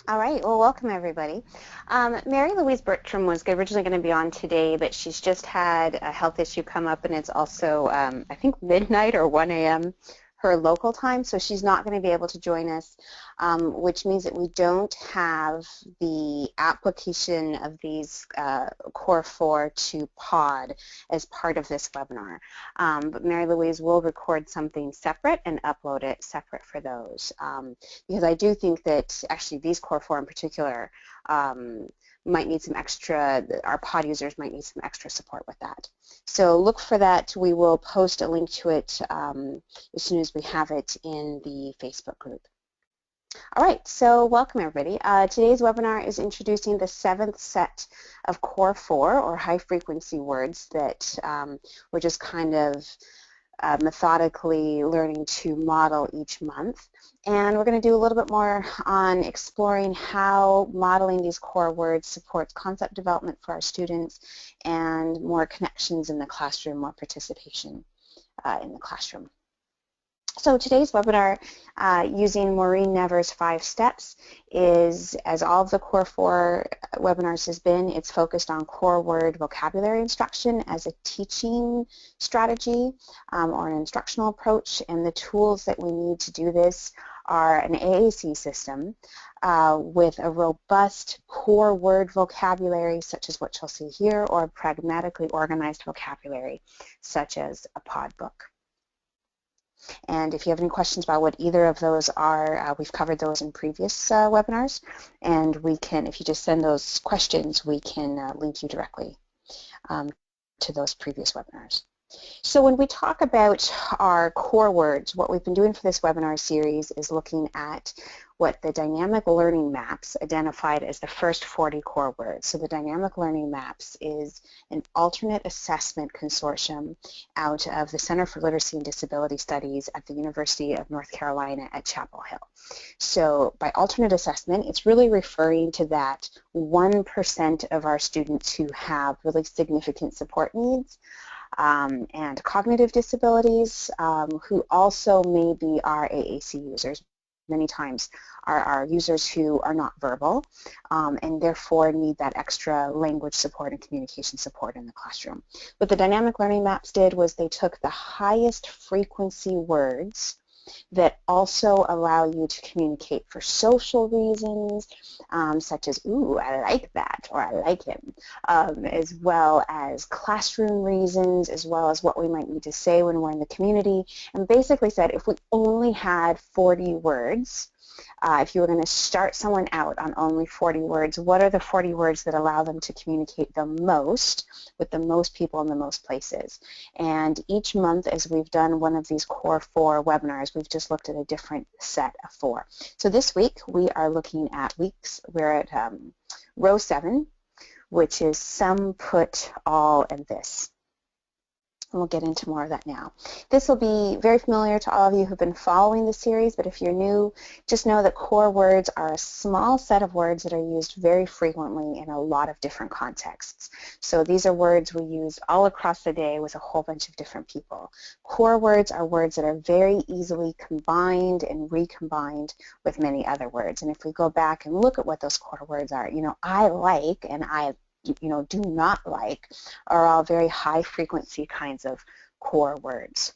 All right, well, welcome everybody. Mary Louise Bertram was originally going to be on today, but she's just had a health issue come up, and it's also, I think, midnight or 1 a.m. her local time, so she's not going to be able to join us, which means that we don't have the application of these Core 4 to POD as part of this webinar. But Mary Louise will record something separate and upload it separate for those. Because I do think that actually these Core 4 in particular might need some extra, our pod users might need some extra support with that. So look for that. We will post a link to it as soon as we have it in the Facebook group. All right, so welcome everybody. Today's webinar is introducing the 7th set of Core 4 or high frequency words that we're just kind of methodically learning to model each month. And we're going to do a little bit more on exploring how modeling these core words supports concept development for our students and more connections in the classroom, more participation in the classroom. So today's webinar, using Maureen Never's 5 steps, is, as all of the Core 4 webinars has been, it's focused on core word vocabulary instruction as a teaching strategy or an instructional approach, and the tools that we need to do this are an AAC system with a robust core word vocabulary, such as what you'll see here, or pragmatically organized vocabulary, such as a pod book. And if you have any questions about what either of those are, we've covered those in previous webinars, and we can, if you just send those questions, we can link you directly to those previous webinars. So when we talk about our core words, what we've been doing for this webinar series is looking at what the dynamic learning maps identified as the first 40 core words. So the dynamic learning maps is an alternate assessment consortium out of the Center for Literacy and Disability Studies at the University of North Carolina at Chapel Hill. So by alternate assessment, it's really referring to that 1% of our students who have really significant support needs and cognitive disabilities, who also may be our AAC users. Many times are users who are not verbal and therefore need that extra language support and communication support in the classroom. What the dynamic learning maps did was they took the highest frequency words that also allow you to communicate for social reasons, such as, ooh, I like that, or I like him, as well as classroom reasons, as well as what we might need to say when we're in the community, and basically said if we only had 40 words, if you were going to start someone out on only 40 words, what are the 40 words that allow them to communicate the most with the most people in the most places? And each month, as we've done one of these Core 4 webinars, we've just looked at a different set of 4. So this week, we are looking at we're at row 7, which is some, put, all, and this. And we'll get into more of that now. This will be very familiar to all of you who've been following the series, but if you're new, just know that core words are a small set of words that are used very frequently in a lot of different contexts. So these are words we use all across the day with a whole bunch of different people. Core words are words that are very easily combined and recombined with many other words. And if we go back and look at what those core words are, I like and I do not like are all very high frequency kinds of core words.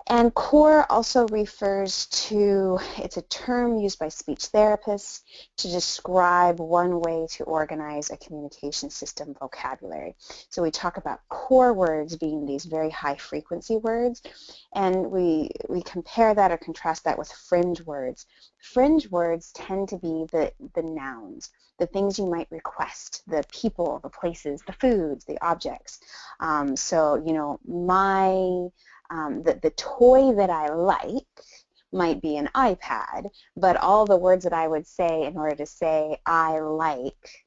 And core also refers to, it's a term used by speech therapists to describe one way to organize a communication system vocabulary. So we talk about core words being these very high frequency words, and we compare that or contrast that with fringe words. Fringe words tend to be the nouns, the things you might request, the people, the places, the foods, the objects. The toy that I like might be an iPad, but all the words that I would say in order to say I like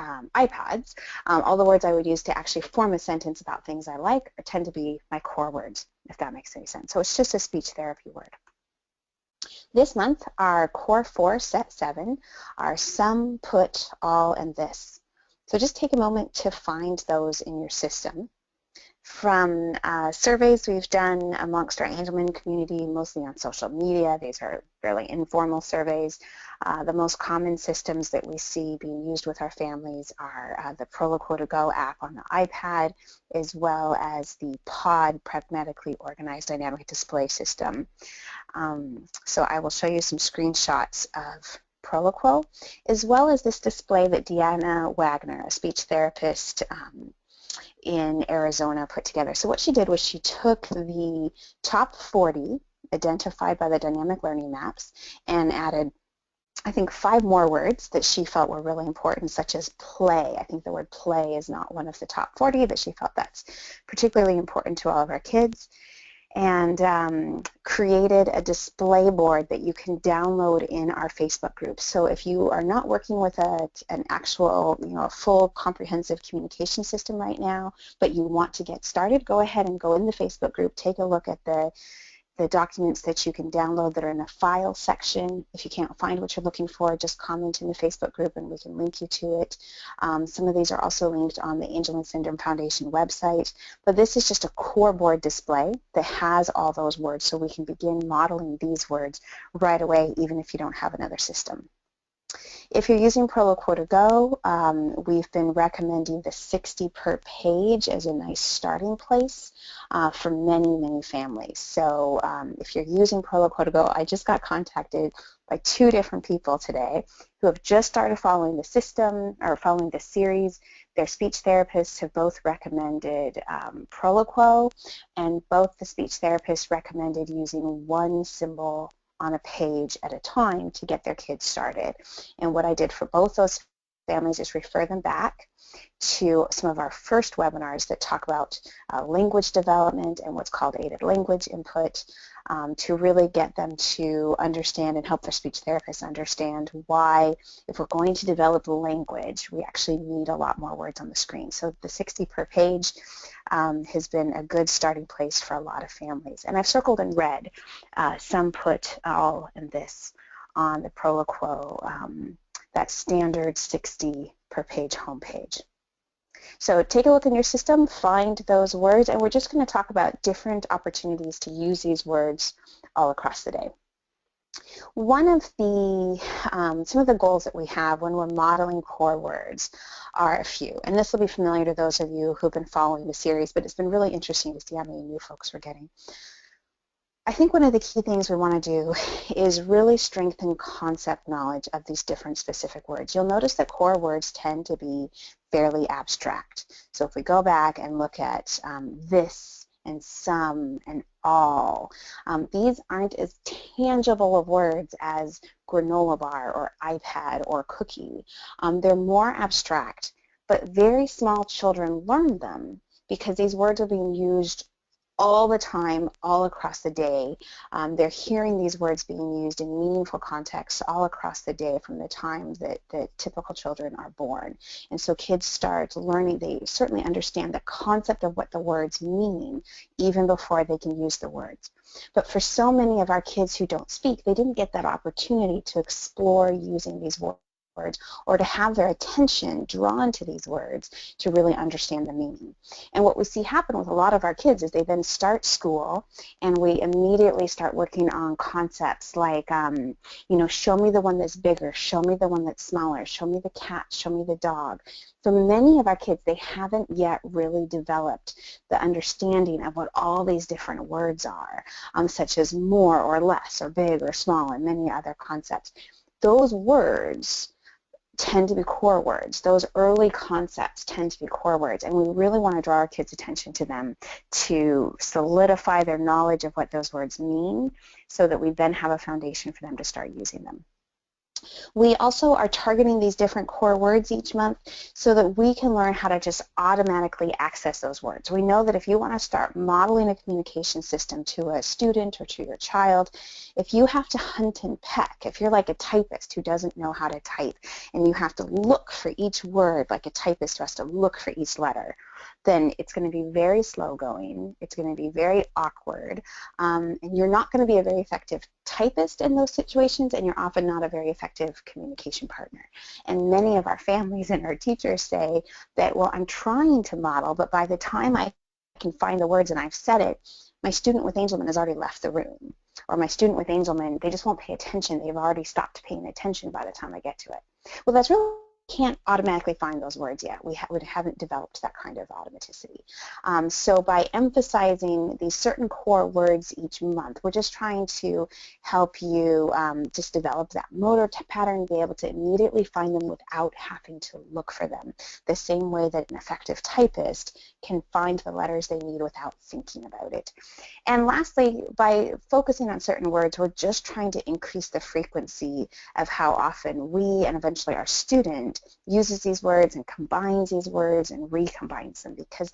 iPads, all the words I would use to actually form a sentence about things I like tend to be my core words, if that makes any sense. So it's just a speech therapy word. This month, our Core 4, Set 7, are some, put, all, and this. So just take a moment to find those in your system. From surveys we've done amongst our Angelman community, mostly on social media. These are fairly informal surveys. The most common systems that we see being used with our families are the Proloquo to Go app on the iPad, as well as the POD, Pragmatically Organized Dynamic Display System. So I will show you some screenshots of Proloquo, as well as this display that Deanna Wagner, a speech therapist in Arizona, put together. So what she did was she took the top 40 identified by the dynamic learning maps and added, I think, 5 more words that she felt were really important, such as play. I think the word play is not one of the top 40, but she felt that's particularly important to all of our kids, and created a display board that you can download in our Facebook group. So if you are not working with an actual, a full comprehensive communication system right now, but you want to get started, go ahead and go in the Facebook group, take a look at the documents that you can download that are in the file section. If you can't find what you're looking for, just comment in the Facebook group and we can link you to it. Some of these are also linked on the Angelman Syndrome Foundation website, but this is just a core board display that has all those words, so we can begin modeling these words right away, even if you don't have another system. If you're using Proloquo to Go, we've been recommending the 60 per page as a nice starting place for many, many families. So if you're using Proloquo to Go, I just got contacted by 2 different people today who have just started following the system or following the series. Their speech therapists have both recommended Proloquo, and both the speech therapists recommended using one symbol on a page at a time to get their kids started. And what I did for both those families is refer them back to some of our first webinars that talk about language development and what's called aided language input, to really get them to understand and help their speech therapists understand why, if we're going to develop language, we actually need a lot more words on the screen. So the 60 per page has been a good starting place for a lot of families. And I've circled in red, some put all in this on the Proloquo, that standard 60 per page homepage. So take a look in your system, find those words, and we're just going to talk about different opportunities to use these words all across the day. One of the, some of the goals that we have when we're modeling core words are a few, and this will be familiar to those of you who've been following the series, but it's been really interesting to see how many new folks we're getting. I think one of the key things we want to do is really strengthen concept knowledge of these different specific words. You'll notice that core words tend to be fairly abstract. So if we go back and look at this and some and all, these aren't as tangible of words as granola bar or iPad or cookie. They're more abstract, but very small children learn them because these words are being used all the time, all across the day. They're hearing these words being used in meaningful contexts all across the day from the time that typical children are born. And so kids start learning, they certainly understand the concept of what the words mean even before they can use the words. But for so many of our kids who don't speak, they didn't get that opportunity to explore using these words or to have their attention drawn to these words to really understand the meaning. And what we see happen with a lot of our kids is they then start school and we immediately start working on concepts like, show me the one that's bigger, show me the one that's smaller, show me the cat, show me the dog. For many of our kids, they haven't yet really developed the understanding of what all these different words are, such as more or less or big or small and many other concepts. Those words tend to be core words. Those early concepts tend to be core words, and we really want to draw our kids' attention to them to solidify their knowledge of what those words mean so that we then have a foundation for them to start using them. We also are targeting these different core words each month so that we can learn how to just automatically access those words. We know that if you want to start modeling a communication system to a student or to your child, if you have to hunt and peck, if you're like a typist who doesn't know how to type and you have to look for each word like a typist who has to look for each letter, then it's going to be very slow going, it's going to be very awkward, and you're not going to be a very effective typist in those situations, and you're often not a very effective communication partner. And many of our families and our teachers say that, well, I'm trying to model, but by the time I can find the words and I've said it, my student with Angelman has already left the room. Or my student with Angelman, they just won't pay attention. They've already stopped paying attention by the time I get to it. Well, that's really, can't automatically find those words yet. We haven't developed that kind of automaticity. So by emphasizing these certain core words each month, we're just trying to help you just develop that motor pattern, be able to immediately find them without having to look for them, the same way that an effective typist can find the letters they need without thinking about it. And lastly, by focusing on certain words, we're just trying to increase the frequency of how often we and eventually our student uses these words and combines these words and recombines them, because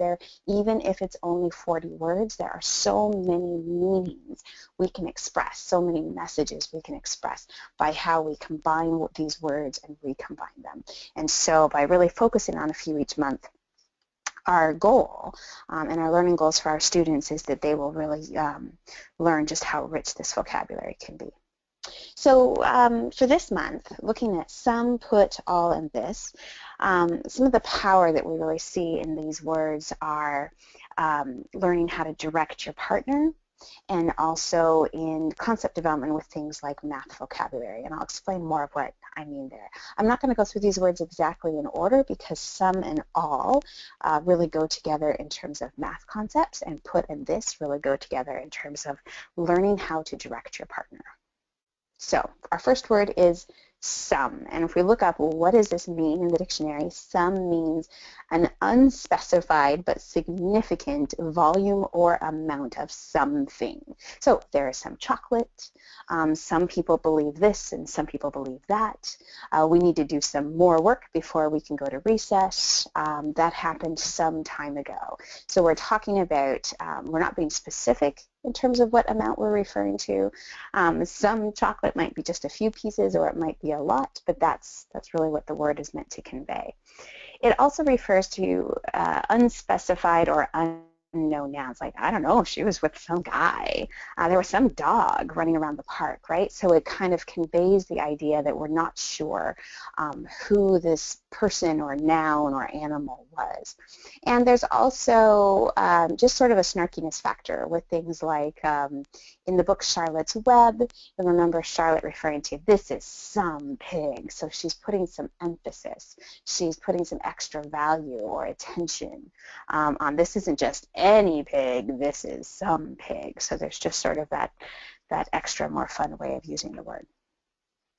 even if it's only 40 words, there are so many meanings we can express, so many messages we can express by how we combine these words and recombine them. And so by really focusing on a few each month, our goal and our learning goals for our students is that they will really learn just how rich this vocabulary can be. So for this month, looking at some, put, all, and this, some of the power that we really see in these words are learning how to direct your partner, and also in concept development with things like math vocabulary. And I'll explain more of what I mean there. I'm not going to go through these words exactly in order because some and all really go together in terms of math concepts, and put and this really go together in terms of learning how to direct your partner. So our first word is some, and if we look up, well, what does this mean in the dictionary? Some means an unspecified but significant volume or amount of something. So there is some chocolate. Some people believe this and some people believe that. We need to do some more work before we can go to recess. That happened some time ago. So we're talking about, we're not being specific in terms of what amount we're referring to. Some chocolate might be just a few pieces, or it might be a lot, but that's really what the word is meant to convey. It also refers to unspecified or unknown nouns, like, I don't know, she was with some guy. There was some dog running around the park, right? So it kind of conveys the idea that we're not sure who this person or noun or animal was. And there's also just sort of a snarkiness factor with things like in the book Charlotte's Web, you'll remember Charlotte referring to, this is some pig. So she's putting some emphasis. She's putting some extra value or attention on, this isn't just any pig, this is some pig. So there's just sort of that extra, more fun way of using the word.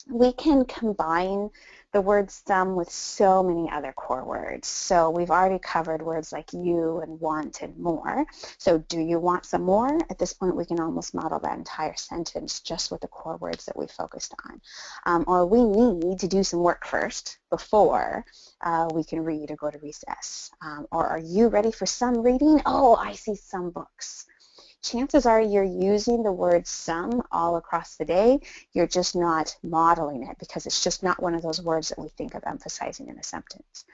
We can combine the word some with so many other core words. So we've already covered words like you and want and more. So do you want some more? At this point, we can almost model that entire sentence just with the core words that we focused on. Or we need to do some work first before we can read or go to recess. Or are you ready for some reading? Oh, I see some books. Chances are you're using the word some all across the day. You're just not modeling it because it's just not one of those words that we think of emphasizing in a sentence.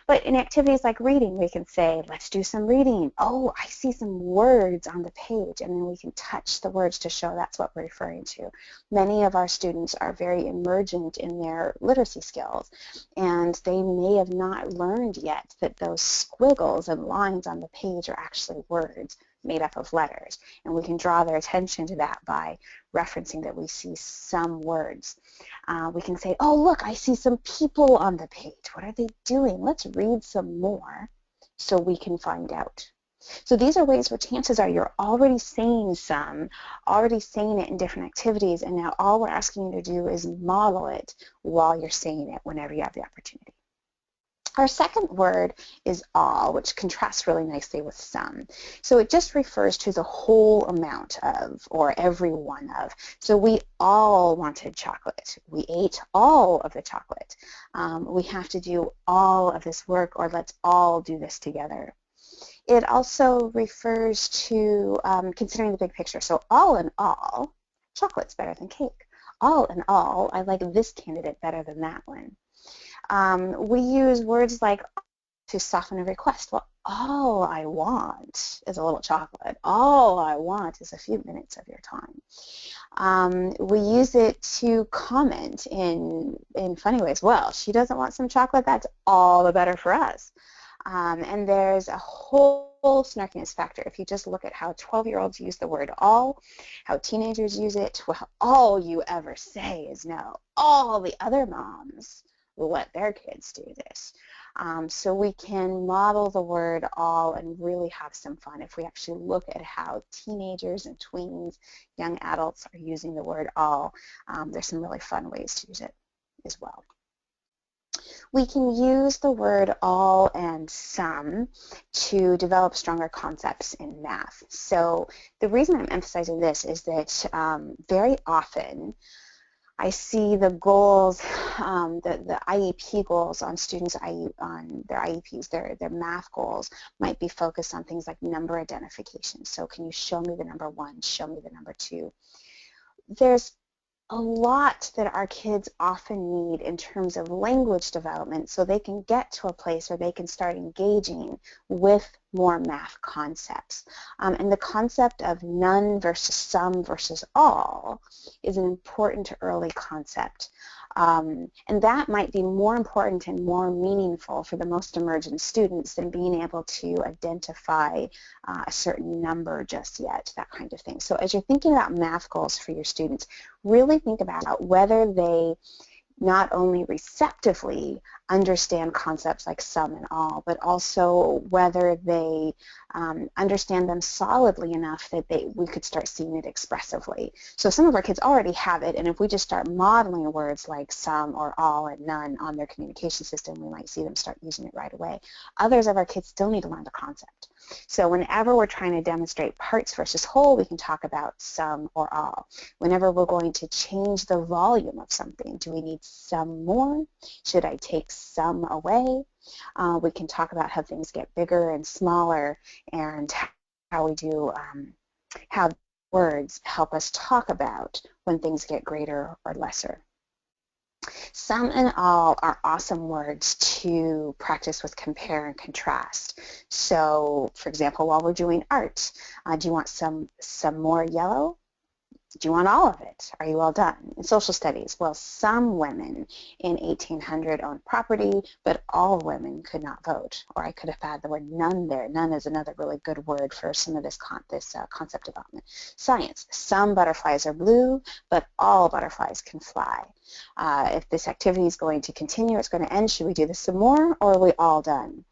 But in activities like reading, we can say, let's do some reading. Oh, I see some words on the page, and then we can touch the words to show that's what we're referring to. Many of our students are very emergent in their literacy skills, and they may have not learned yet that those squiggles and lines on the page are actually words made up of letters, and we can draw their attention to that by referencing that we see some words. We can say, oh, look, I see some people on the page. What are they doing? Let's read some more so we can find out. So these are ways where chances are you're already saying some, already saying it in different activities, and now all we're asking you to do is model it while you're saying it whenever you have the opportunity. Our second word is all, which contrasts really nicely with some. So it just refers to the whole amount of, or every one of. So we all wanted chocolate. We ate all of the chocolate. We have to do all of this work, or let's all do this together. It also refers to considering the big picture. So all in all, chocolate's better than cake. All in all, I like this candidate better than that one. We use words like to soften a request. Well, all I want is a little chocolate. All I want is a few minutes of your time. We use it to comment in funny ways. Well, she doesn't want some chocolate. That's all the better for us. And there's a whole snarkiness factor. If you just look at how 12-year-olds use the word all, how teenagers use it, well, all you ever say is no. All the other moms will let their kids do this. So we can model the word all and really have some fun if we actually look at how teenagers and tweens, young adults are using the word all. There's some really fun ways to use it as well. We can use the word all and some to develop stronger concepts in math. So the reason I'm emphasizing this is that very often I see the goals, the IEP goals on students on their IEPs, their math goals might be focused on things like number identification. So can you show me the number 1, show me the number 2? There's a lot that our kids often need in terms of language development so they can get to a place where they can start engaging with more math concepts. And the concept of none versus some versus all is an important early concept. And that might be more important and more meaningful for the most emergent students than being able to identify a certain number just yet, that kind of thing. So as you're thinking about math goals for your students, really think about whether they not only receptively understand concepts like some and all, but also whether they understand them solidly enough that we could start seeing it expressively. So some of our kids already have it, and if we just start modeling words like some or all and none on their communication system, we might see them start using it right away. Others of our kids still need to learn the concept. So whenever we're trying to demonstrate parts versus whole, we can talk about some or all. Whenever we're going to change the volume of something, do we need some more? Should I take some away? We can talk about how things get bigger and smaller and how we do, how words help us talk about when things get greater or lesser. Some and all are awesome words to practice with compare and contrast. So, for example, while we're doing art, do you want some more yellow? Do you want all of it? Are you all done? In social studies, well, some women in 1800 owned property, but all women could not vote. Or I could have had the word none there. None is another really good word for some of this concept development. Science, some butterflies are blue, but all butterflies can fly. If this activity is going to continue, it's going to end, should we do this some more, or are we all done?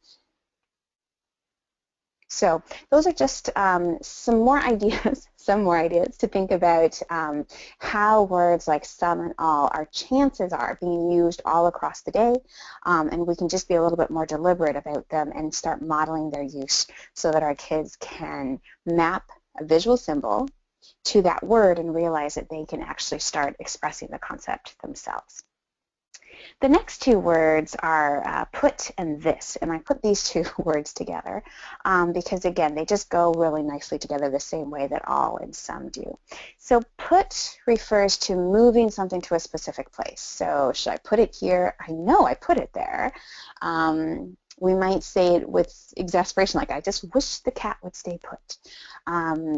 So those are just some more ideas to think about how words like some and all, our chances are being used all across the day, and we can just be a little bit more deliberate about them and start modeling their use so that our kids can map a visual symbol to that word and realize that they can actually start expressing the concept themselves. The next two words are put and this, and I put these two words together because, again, they just go really nicely together the same way that all and some do. So put refers to moving something to a specific place. So should I put it here? I know I put it there. We might say it with exasperation, like, I just wish the cat would stay put.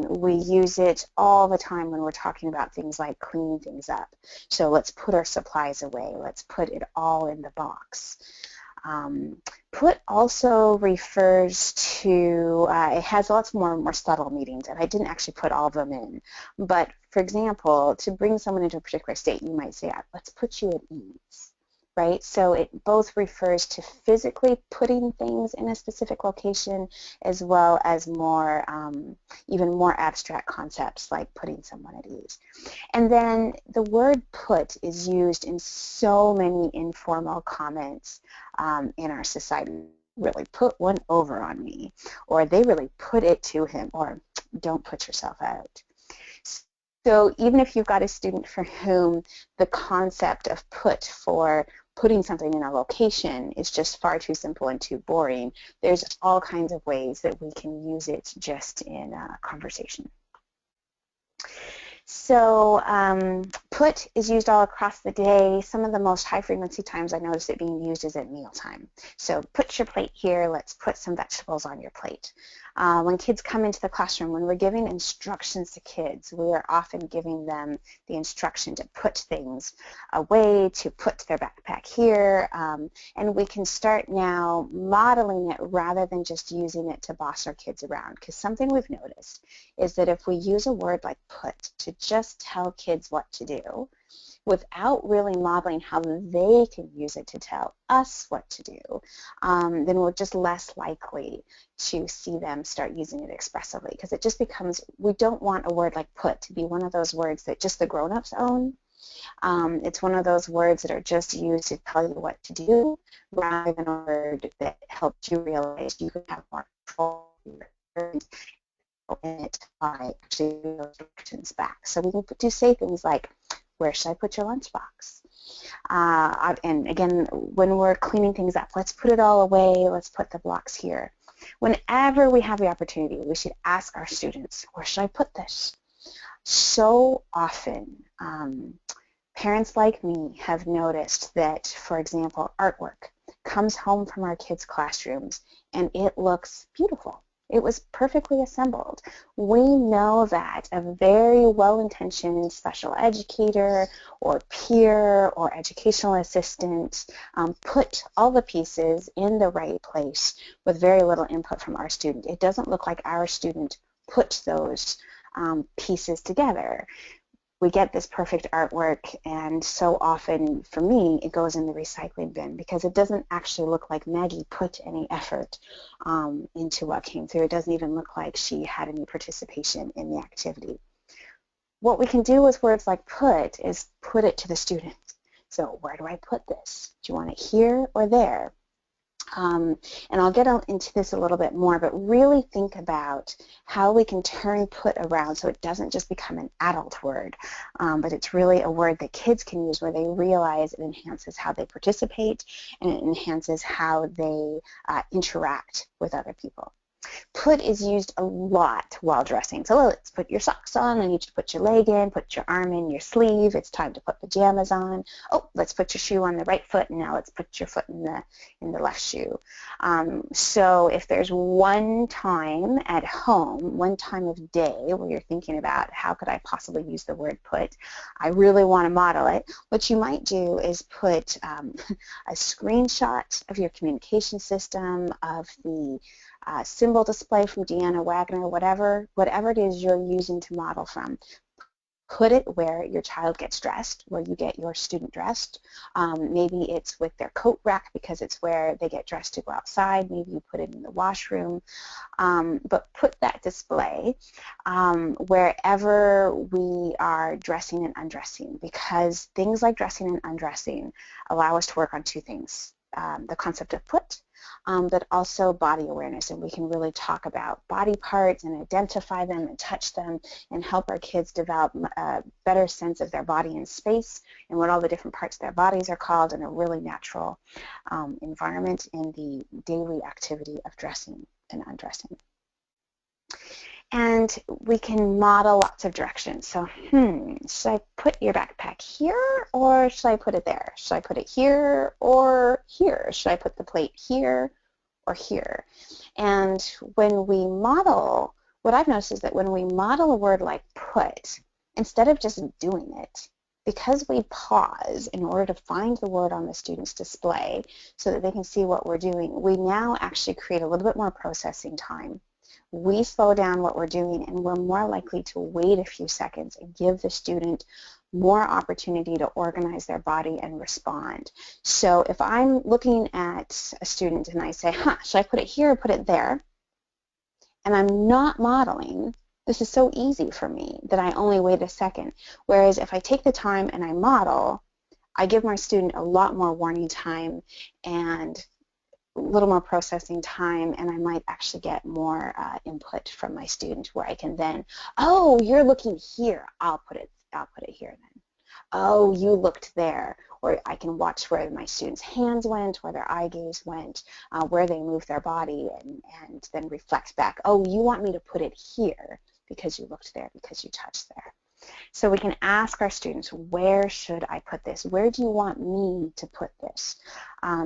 We use it all the time when we're talking about things like cleaning things up. So let's put our supplies away. Let's put it all in the box. Put also refers to, it has lots more subtle meanings, and I didn't actually put all of them in. But, for example, to bring someone into a particular state, you might say, let's put you at ease. Right? So it both refers to physically putting things in a specific location as well as more, even more abstract concepts like putting someone at ease. And then the word put is used in so many informal comments in our society. Really put one over on me, or they really put it to him, or don't put yourself out. So even if you've got a student for whom the concept of put for putting something in a location is just far too simple and too boring, there's all kinds of ways that we can use it just in a conversation. So put is used all across the day. Some of the most high frequency times I notice it being used is at mealtime. So put your plate here, let's put some vegetables on your plate. When kids come into the classroom, when we're giving instructions to kids, we are often giving them the instruction to put things away, to put their backpack here, and we can start now modeling it rather than just using it to boss our kids around. Because something we've noticed is that if we use a word like put to just tell kids what to do, without really modeling how they can use it to tell us what to do, then we're just less likely to see them start using it expressively, because it just becomes, we don't want a word like put to be one of those words that just the grown-ups own. It's one of those words that are just used to tell you what to do rather than a word that helps you realize you can have more control in it by actually doing those directions back. So we can say things like, where should I put your lunchbox? And again, when we're cleaning things up, let's put it all away, let's put the blocks here. Whenever we have the opportunity, we should ask our students, where should I put this? So often, parents like me have noticed that, for example, artwork comes home from our kids' classrooms and it looks beautiful. It was perfectly assembled. We know that a very well-intentioned special educator or peer or educational assistant put all the pieces in the right place with very little input from our student. It doesn't look like our student put those pieces together. We get this perfect artwork, and so often, for me, it goes in the recycling bin because it doesn't actually look like Maggie put any effort into what came through. It doesn't even look like she had any participation in the activity. What we can do with words like put is put it to the student. So where do I put this? Do you want it here or there? And I'll get into this a little bit more, but really think about how we can turn put around so it doesn't just become an adult word, but it's really a word that kids can use where they realize it enhances how they participate and it enhances how they interact with other people. Put is used a lot while dressing. So let's put your socks on. I need you to put your leg in, put your arm in your sleeve. It's time to put pajamas on. Oh, let's put your shoe on the right foot, and now let's put your foot in the left shoe. So if there's one time at home, one time of day where you're thinking about how could I possibly use the word put, I really want to model it, what you might do is put a screenshot of your communication system, of the symbol display from Deanna Wagner, whatever it is you're using to model from. Put it where your child gets dressed, where you get your student dressed. Maybe it's with their coat rack because it's where they get dressed to go outside. Maybe you put it in the washroom. But put that display wherever we are dressing and undressing, because things like dressing and undressing allow us to work on two things. The concept of put, but also body awareness, and we can really talk about body parts and identify them and touch them and help our kids develop a better sense of their body in space and what all the different parts of their bodies are called in a really natural environment in the daily activity of dressing and undressing. And we can model lots of directions. So, should I put your backpack here or should I put it there? Should I put it here or here? Should I put the plate here or here? And when we model, what I've noticed is that when we model a word like put, instead of just doing it, because we pause in order to find the word on the student's display so that they can see what we're doing, we now actually create a little bit more processing time. We slow down what we're doing, and we're more likely to wait a few seconds and give the student more opportunity to organize their body and respond. So if I'm looking at a student and I say, should I put it here or put it there? And I'm not modeling, this is so easy for me that I only wait a second. Whereas if I take the time and I model, I give my student a lot more warning time and a little more processing time, and I might actually get more input from my student where I can then, oh, you're looking here, I'll put it here then. Oh, you looked there. Or I can watch where my students' hands went, where their eye gaze went, where they moved their body, and then reflect back, oh, you want me to put it here because you looked there, because you touched there. So we can ask our students, where should I put this? Where do you want me to put this?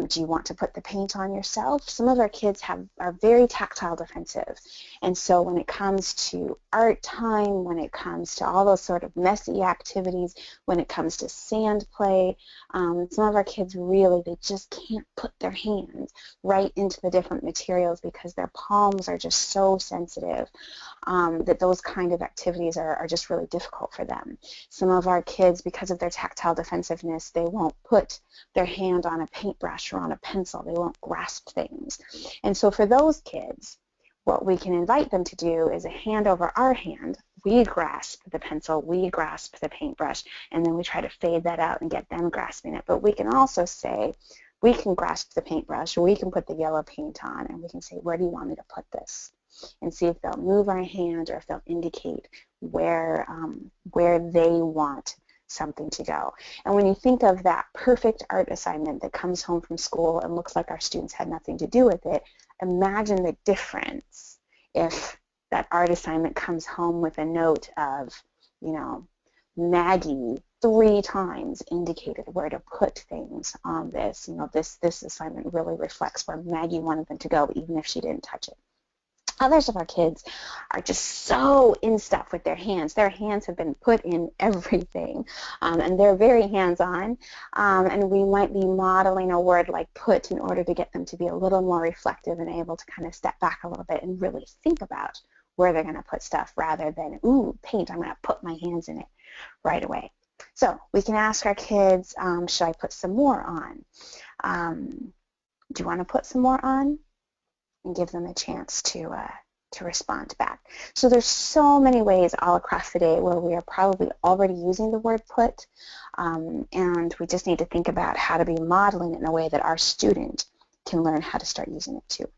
Do you want to put the paint on yourself? Some of our kids are very tactile defensive. And so when it comes to art time, when it comes to all those sort of messy activities, when it comes to sand play, some of our kids really, they just can't put their hands right into the different materials because their palms are just so sensitive that those kind of activities are just really difficult for them. Some of our kids, because of their tactile defensiveness, they won't put their hand on a paintbrush or on a pencil. They won't grasp things. And so for those kids, what we can invite them to do is a hand over our hand. We grasp the pencil, we grasp the paintbrush, and then we try to fade that out and get them grasping it. But we can also say, we can grasp the paintbrush, we can put the yellow paint on, and we can say, where do you want me to put this? And see if they'll move our hand or if they'll indicate where they want something to go. And when you think of that perfect art assignment that comes home from school and looks like our students had nothing to do with it, imagine the difference if that art assignment comes home with a note of, you know, Maggie 3 times indicated where to put things on this. You know, this assignment really reflects where Maggie wanted them to go, even if she didn't touch it. Others of our kids are just so in stuff with their hands. Their hands have been put in everything, and they're very hands-on, and we might be modeling a word like put in order to get them to be a little more reflective and able to kind of step back a little bit and really think about where they're going to put stuff rather than, ooh, paint, I'm going to put my hands in it right away. So we can ask our kids, should I put some more on? Do you want to put some more on? And give them a chance to respond back. So there's so many ways all across the day where we are probably already using the word put, and we just need to think about how to be modeling it in a way that our student can learn how to start using it too.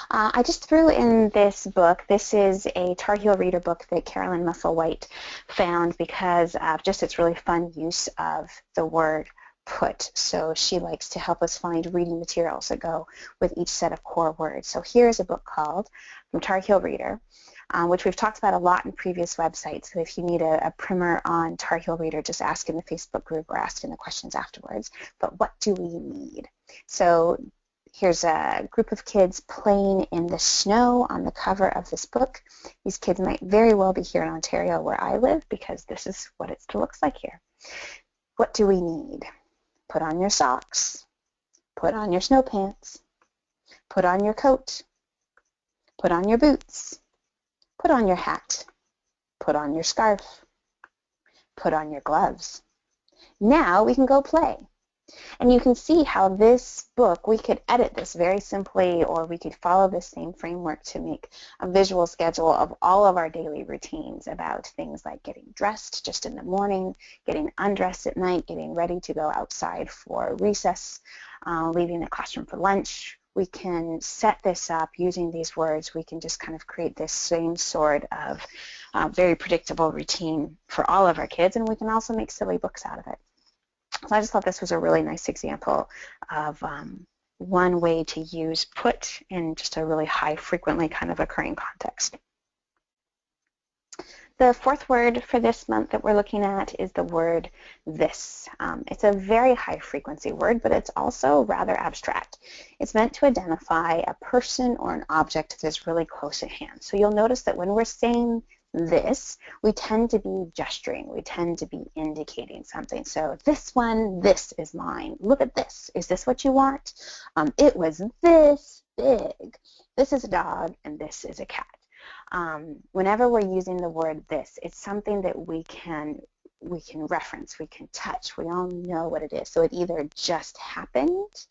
I just threw in this book. This is a Tar Heel Reader book that Carolyn Musselwhite found because of just its really fun use of the word put. So she likes to help us find reading materials that go with each set of core words. So here's a book called From Tar Heel Reader, which we've talked about a lot in previous websites. So if you need a primer on Tar Heel Reader, just ask in the Facebook group or ask in the questions afterwards. But what do we need? So here's a group of kids playing in the snow on the cover of this book. These kids might very well be here in Ontario where I live because this is what it looks like here. What do we need? Put on your socks, put on your snow pants, put on your coat, put on your boots, put on your hat, put on your scarf, put on your gloves. Now we can go play. And you can see how this book, we could edit this very simply, or we could follow the same framework to make a visual schedule of all of our daily routines about things like getting dressed just in the morning, getting undressed at night, getting ready to go outside for recess, leaving the classroom for lunch. We can set this up using these words. We can just kind of create this same sort of very predictable routine for all of our kids, and we can also make silly books out of it. So I just thought this was a really nice example of one way to use put in just a really high frequently kind of occurring context. The fourth word for this month that we're looking at is the word this. It's a very high frequency word, but it's also rather abstract. It's meant to identify a person or an object that is really close at hand. So you'll notice that when we're saying this, we tend to be gesturing, we tend to be indicating something. So this one, this is mine. Look at this. Is this what you want? It was this big. This is a dog and this is a cat. Whenever we're using the word this, it's something that we can reference, we can touch, we all know what it is. So it either just happened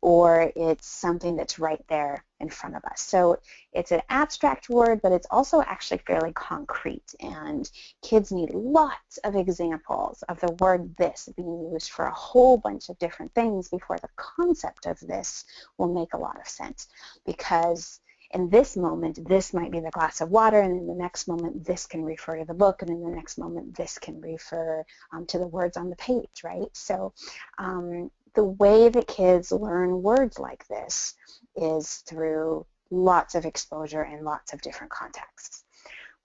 or it's something that's right there in front of us. So it's an abstract word, but it's also actually fairly concrete, and kids need lots of examples of the word this being used for a whole bunch of different things before the concept of this will make a lot of sense, because in this moment, this might be the glass of water, and in the next moment, this can refer to the book, and in the next moment, this can refer to the words on the page, right? So the way that kids learn words like this is through lots of exposure and lots of different contexts.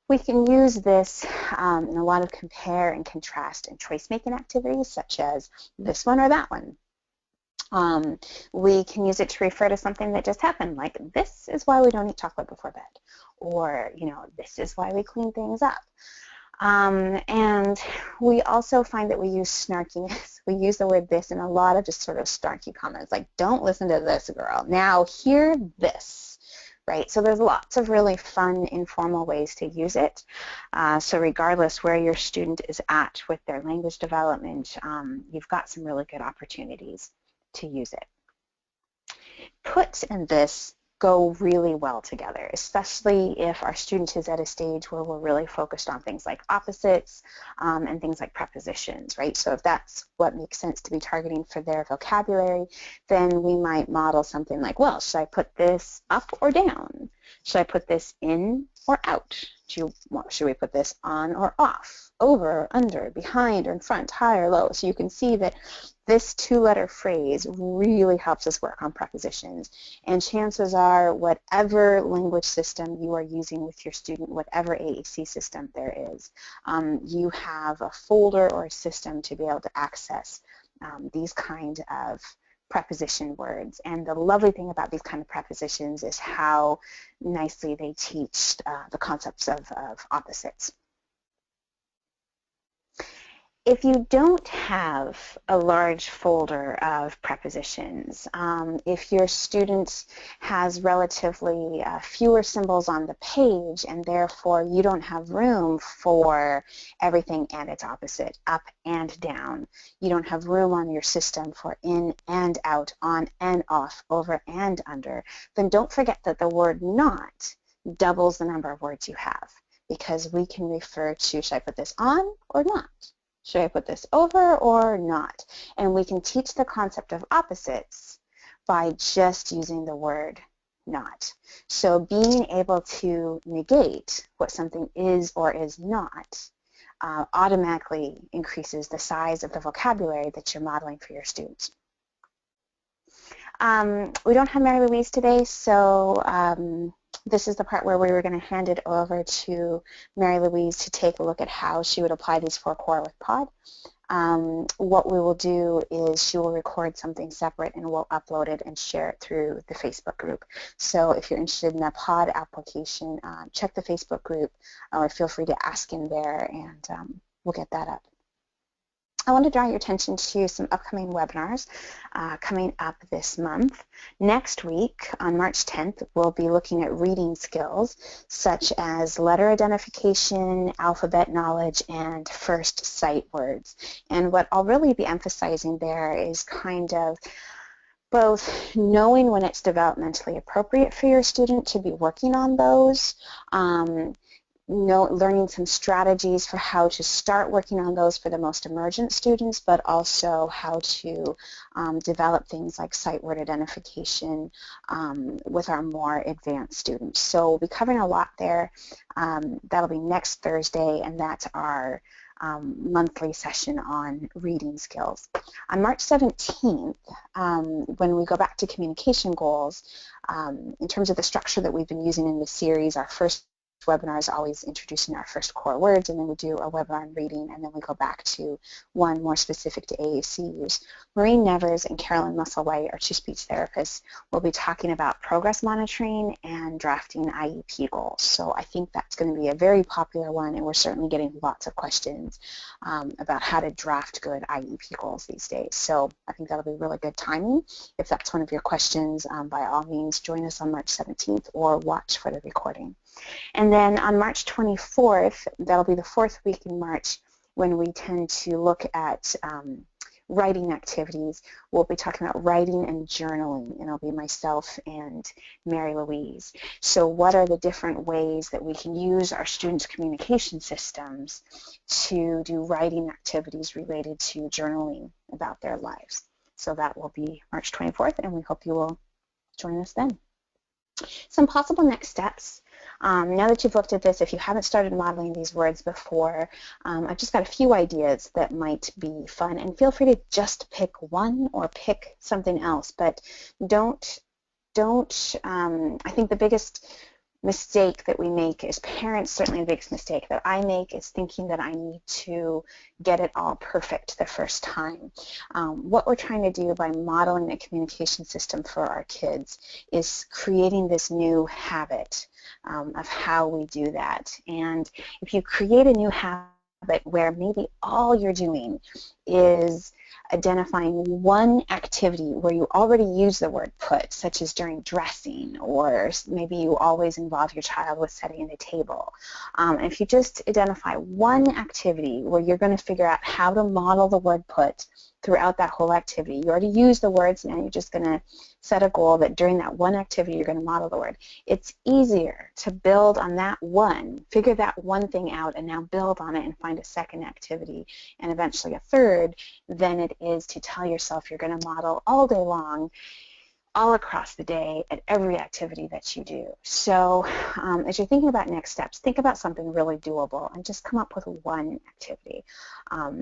We can use this in a lot of compare and contrast and choice-making activities, such as this one or that one. Um, we can use it to refer to something that just happened, like this is why we don't eat chocolate before bed, or this is why we clean things up. And we also find that we use snarkiness. We use the word this in a lot of just sort of snarky comments, like don't listen to this girl. Now hear this, right? So there's lots of really fun, informal ways to use it. So regardless where your student is at with their language development, you've got some really good opportunities to use it. Put and this go really well together, especially if our student is at a stage where we're really focused on things like opposites and things like prepositions, right? So if that's what makes sense to be targeting for their vocabulary, then we might model something like, well, should I put this up or down? Should I put this in or out? Should we put this on or off? Over, under, behind, or in front, high or low? So you can see that this two-letter phrase really helps us work on prepositions. And chances are, whatever language system you are using with your student, whatever AAC system there is, you have a folder or a system to be able to access these kind of preposition words. And the lovely thing about these kind of prepositions is how nicely they teach the concepts of opposites. If you don't have a large folder of prepositions, if your student has relatively fewer symbols on the page and therefore you don't have room for everything and its opposite, up and down, you don't have room on your system for in and out, on and off, over and under, then don't forget that the word not doubles the number of words you have, because we can refer to, should I put this on or not? Should I put this over or not? And we can teach the concept of opposites by just using the word not. So being able to negate what something is or is not automatically increases the size of the vocabulary that you're modeling for your students. We don't have Mary Louise today, so this is the part where we were going to hand it over to Mary Louise to take a look at how she would apply these 4 core with POD. What we will do is she will record something separate and we'll upload it and share it through the Facebook group. So if you're interested in a POD application, check the Facebook group or feel free to ask in there and we'll get that up. I want to draw your attention to some upcoming webinars coming up this month. Next week, on March 10th, we'll be looking at reading skills such as letter identification, alphabet knowledge, and first sight words. And what I'll really be emphasizing there is kind of both knowing when it's developmentally appropriate for your student to be working on those, learning some strategies for how to start working on those for the most emergent students, but also how to develop things like sight word identification with our more advanced students. So we'll be covering a lot there. That'll be next Thursday, and that's our monthly session on reading skills. On March 17th, when we go back to communication goals, in terms of the structure that we've been using in this series, our first webinar is always introducing our first core words, and then we do a webinar on reading, and then we go back to one more specific to AACUs. Maureen Nevers and Carolyn Musselwhite, our 2 speech therapists, will be talking about progress monitoring and drafting IEP goals. So I think that's going to be a very popular one, and we're certainly getting lots of questions about how to draft good IEP goals these days. So I think that'll be really good timing. If that's one of your questions, by all means, join us on March 17th or watch for the recording. And then on March 24th, that'll be the 4th week in March when we tend to look at writing activities. We'll be talking about writing and journaling, and it'll be myself and Mary Louise. So what are the different ways that we can use our students' communication systems to do writing activities related to journaling about their lives? So that will be March 24th, and we hope you will join us then. Some possible next steps. Now that you've looked at this, if you haven't started modeling these words before, I've just got a few ideas that might be fun, and feel free to just pick one or pick something else, but don't I think the biggest mistake that we make as parents, certainly the biggest mistake that I make, is thinking that I need to get it all perfect the first time. What we're trying to do by modeling a communication system for our kids is creating this new habit of how we do that. And if you create a new habit where maybe all you're doing is identifying one activity where you already use the word put, such as during dressing, or maybe you always involve your child with setting the table. And if you just identify one activity where you're going to figure out how to model the word put throughout that whole activity, you already use the words, now you're just going to set a goal that during that one activity you're going to model the word. It's easier to build on that one, figure that one thing out, and now build on it and find a second activity and eventually a third, than it is to tell yourself you're going to model all day long, all across the day, at every activity that you do. So as you're thinking about next steps, think about something really doable and just come up with one activity.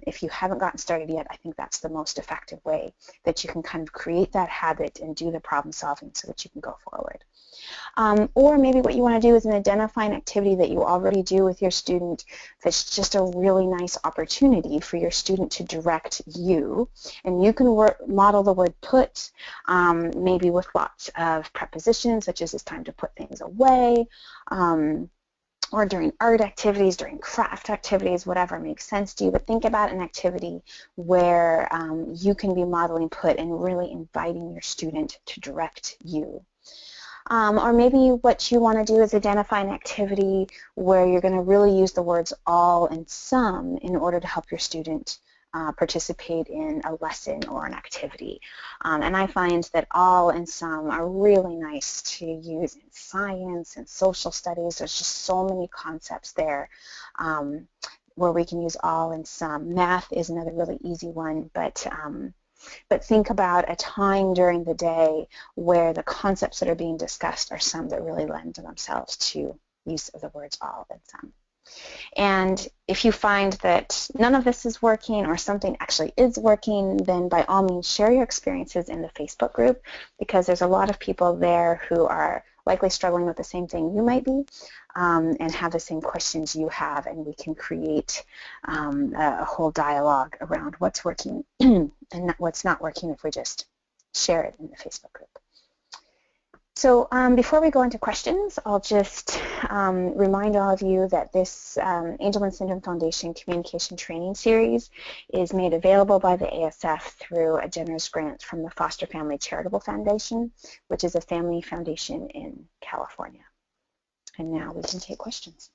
If you haven't gotten started yet, I think that's the most effective way that you can kind of create that habit and do the problem solving so that you can go forward. Or maybe what you want to do is identify an activity that you already do with your student that's just a really nice opportunity for your student to direct you. And you can model the word put, maybe with lots of prepositions, such as it's time to put things away, or during art activities, during craft activities, whatever makes sense to you. But think about an activity where you can be modeling put and really inviting your student to direct you. Or maybe what you want to do is identify an activity where you're going to really use the words all and some in order to help your student participate in a lesson or an activity. And I find that all and some are really nice to use in science and social studies. There's just so many concepts there where we can use all and some. Math is another really easy one, but think about a time during the day where the concepts that are being discussed are some that really lend themselves to use of the words all and some. And if you find that none of this is working or something actually is working, then by all means share your experiences in the Facebook group, because there's a lot of people there who are likely struggling with the same thing you might be and have the same questions you have, and we can create a whole dialogue around what's working and what's not working if we just share it in the Facebook group. So before we go into questions, I'll just remind all of you that this Angelman Syndrome Foundation Communication Training Series is made available by the ASF through a generous grant from the Foster Family Charitable Foundation, which is a family foundation in California. And now we can take questions.